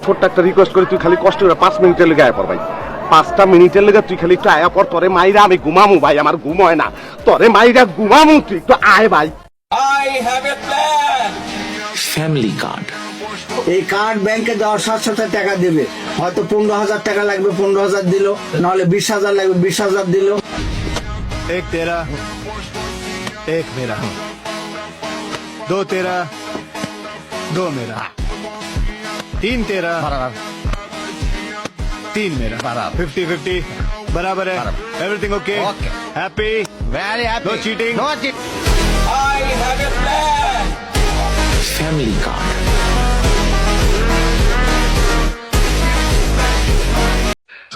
ছোট্ট একটা রিকোয়েস্ট করে তুই খালি কষ্ট করে 5 মিনিটের লেগে আয়া পর ভাই। 5টা মিনিটের লেগে তুই খালি একটু আয়া পর, তোরে মাইরা আমি ঘুমামু ভাই, আমার ঘুম হয় না, তোরে মাইরা ঘুমামু, তুই একটু আয় ভাই। I have a plan. Family card. এই কার্ড ব্যাংকে দেওয়ার সাথে সাথে টাকা দেবে, হয়তো 15,000 টাকা লাগবে, 15,000 দিল, নাহলে 20,000 লাগবে, 20,000 দিল। एक तेरा एक मेरा, दो तेरा दो मेरा, तीन तेरा तीन मेरा, 50-50 बराबर है। Everything okay? Happy? Very happy. No cheating? No cheating. I have a plan. Family card.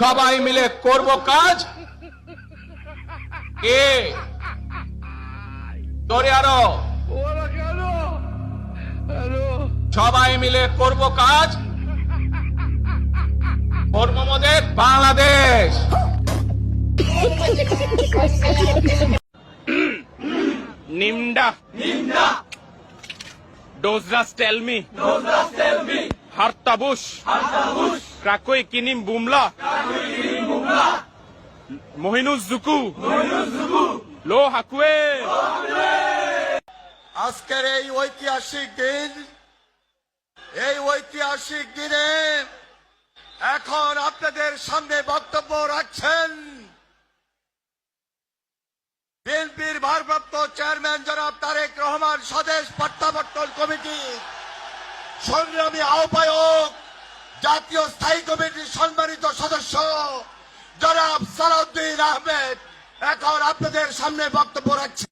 সবাই মিলে করব কাজ। কে জোরে আরো, সবাই মিলে করব কাজ, করব মোদের Bangladesh. NIMDA Dozras tell me. Hartabush. Krakoi kinim bumla. Mohinuz Zuku. Lo Hakwe. আজকের এই ঐতিহাসিক দিনে এখন আপনাদের সামনে বক্তব্য রাখছেন বিএনপির ভারপ্রাপ্ত চেয়ারম্যান জনাব তারেক রহমান, স্বদেশ প্রত্যাবর্তন কমিটি সংগ্রামী আহ্বায়ক, জাতীয় স্থায়ী কমিটির সম্মানিত সদস্য জনাব সালাউদ্দিন আহমেদ এখন আপনাদের সামনে বক্তব্য রাখছেন।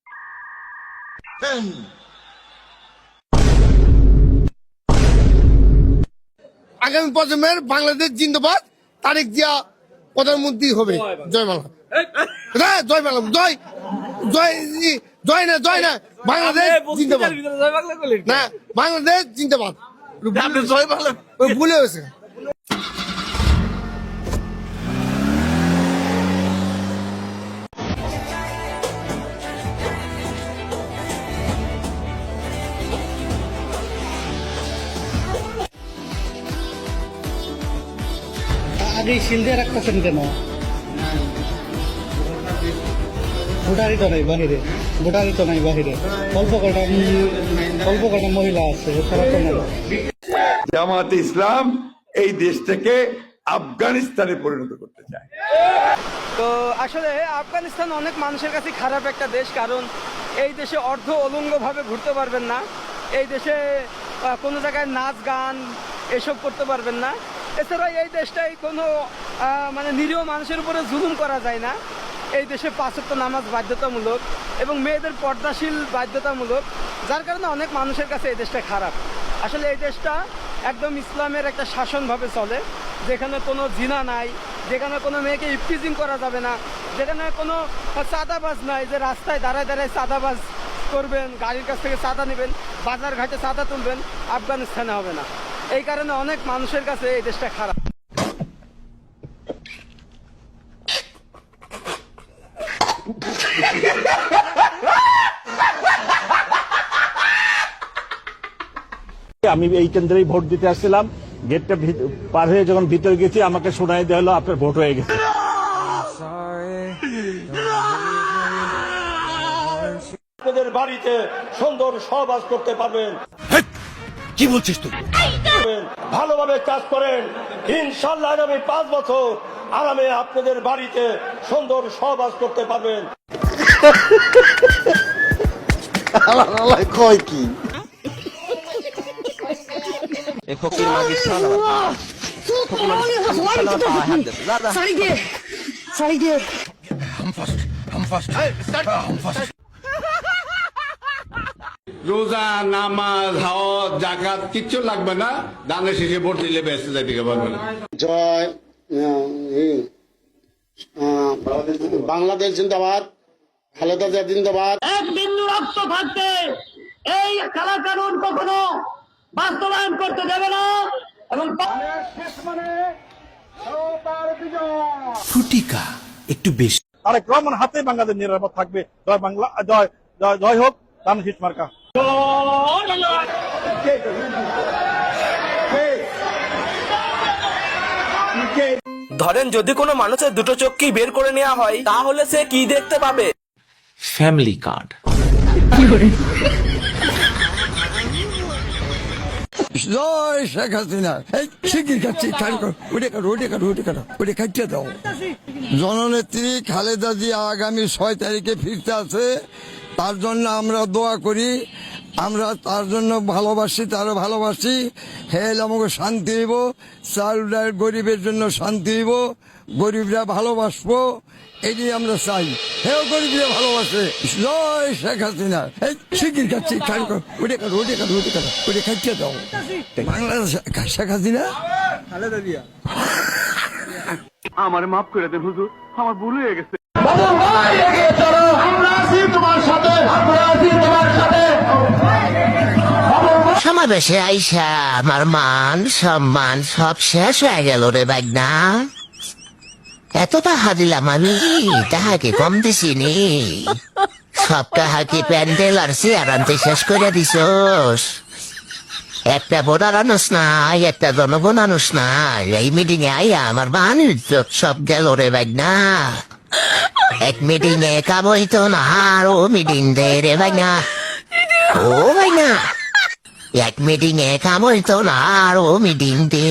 আগামী প্রজন্মের বাংলাদেশ জিন্দাবাদ, তারেক জিয়া প্রধানমন্ত্রী হবে। জয় বাংলা, জয় বাংলা, জয় জয় জয় না, জয় না, বাংলাদেশ জিন্দাবাদ, না বাংলাদেশ জিন্দাবাদ, জয় বাংলা ভুলে গেছে। আগে শিল দিয়ে রাখতেছেন কেন? ভোটারই তো নাই বাহিরে, ভোটারই তো নাই বাহিরে, অল্প কটা মহিলা আছে, তারা তো নাই। জামাতে ইসলাম এই দেশটাকে আফগানিস্তানে পরিণত করতে চায়। তো আসলে আফগানিস্তান অনেক মানুষের কাছে খারাপ একটা দেশ, কারণ এই দেশে অর্ধ অলঙ্গভাবে ঘুরতে পারবেন না, এই দেশে কোনো জায়গায় নাচ গান এসব করতে পারবেন না। এছাড়া এই দেশটাই কোনো মানে নিরীহ মানুষের উপরে জুলুম করা যায় না। এই দেশে 5 ওয়াক্ত নামাজ বাধ্যতামূলক এবং মেয়েদের পর্দাশীল বাধ্যতামূলক, যার কারণে অনেক মানুষের কাছে এই দেশটা খারাপ। আসলে এই দেশটা একদম ইসলামের একটা শাসনভাবে চলে, যেখানে কোনো জিনা নাই, যেখানে কোনো মেয়েকে ইফটিজিং করা যাবে না, যেখানে কোনো চাঁদাবাজ নাই যে রাস্তায় দাঁড়ায় দাঁড়ায় চাঁদাবাজ করবেন, গাড়ির কাছ থেকে চাঁদা নেবেন, বাজার ঘাটে চাঁদা তুলবেন, আফগানিস্তানে হবে না। এই কারণে অনেক মানুষের কাছে এই দেশটা খারাপ। আমি এই কেন্দ্রেই ভোট দিতে আসছিলাম, গেটটা পার হয়ে যখন ভিতরে গেছি আমাকে শোনাই দেওয়া হলো আপনার ভোট হয়ে গেছে। আপনাদের বাড়িতে সুন্দর সহবাস করতে পারবেন। কি বলছিস তুই? ভালোভাবে কাজ করেন, ইনশাল্লাহ আগামী 5 বছর আরামে আপনাদের বাড়িতে সুন্দর সহবাস করতে পারবেন। কয় কি রোজা, নামাজ, হজ, যাকাত কিচ্ছু লাগবে না, দানের শেষে ভোট দিলে বেঁচে যাইতে পারবে না। জয় বাংলাদেশ জিন্দাবাদ, খালেদা জিয়া জিন্দাবাদ। এক বিন্দু রক্ত থাকতে এই কালা কানুন কখনো বাস্তবায়ন করতে দেবে না এবং ফুটিকা একটু বেশি। তারেক রহমান হাতে বাংলাদেশ নিরাপদ থাকবে। জয় বাংলা, জয় জয় জয় হোক ধানের শীষ মার্কা। ধরেন যদি কোনো মানুষের দুটো চোখকেই বের করে নেওয়া হয় তাহলে সে কি দেখতে পাবে? family card, জয় শেখ হাসিনা। এই শিগগির খাচ্ছি, ওটা খাইতে দাও। জননেত্রী খালেদা জিয়া আগামী 6 তারিখে ফিরতে আছে, তার জন্য আমরা দোয়া করি। আমরা তার জন্য ভালোবাসি, তারও ভালোবাসি। হেল আমাকে শান্তি দিব, চাল ডাল গরিবের জন্য শান্তি দিব, গরিবরা ভালোবাসবো, এটি আমরা চাই। হেও গরিবরা ভালোবাসে। জয় শেখ হাসিনা। এই শিগগির খাচ্ছি, ওটা খাইতে দাও। বাংলাদেশ শেখ হাসিনা আমার মাফ করে দেন হুজুর, আমার ভুল হয়ে গেছে। সমাবেশে আইসা আমার মান সম্মান সব শেষ হয়ে গেল রে বাগনা। এত টাকা দিলাম আমি, টাকা কি কম দিছি নি? সব টাকা কি প্যান্ডেল আর চেয়ার আনতে শেষ করে দিছস? একটা ভোটার আনুস নাই, একটা জনগণ আনুস নাই। এই মিটিং এ আইয়া আমার মান ইজ্জত সব গেল রে বাগনা। এক মিটিং এ কাম হইতো না, আর ও মিটিং দে রে বাগনা। ও বাগনা, এক মিটিং এ কাম হইতো না, আর ও মিটিং দে।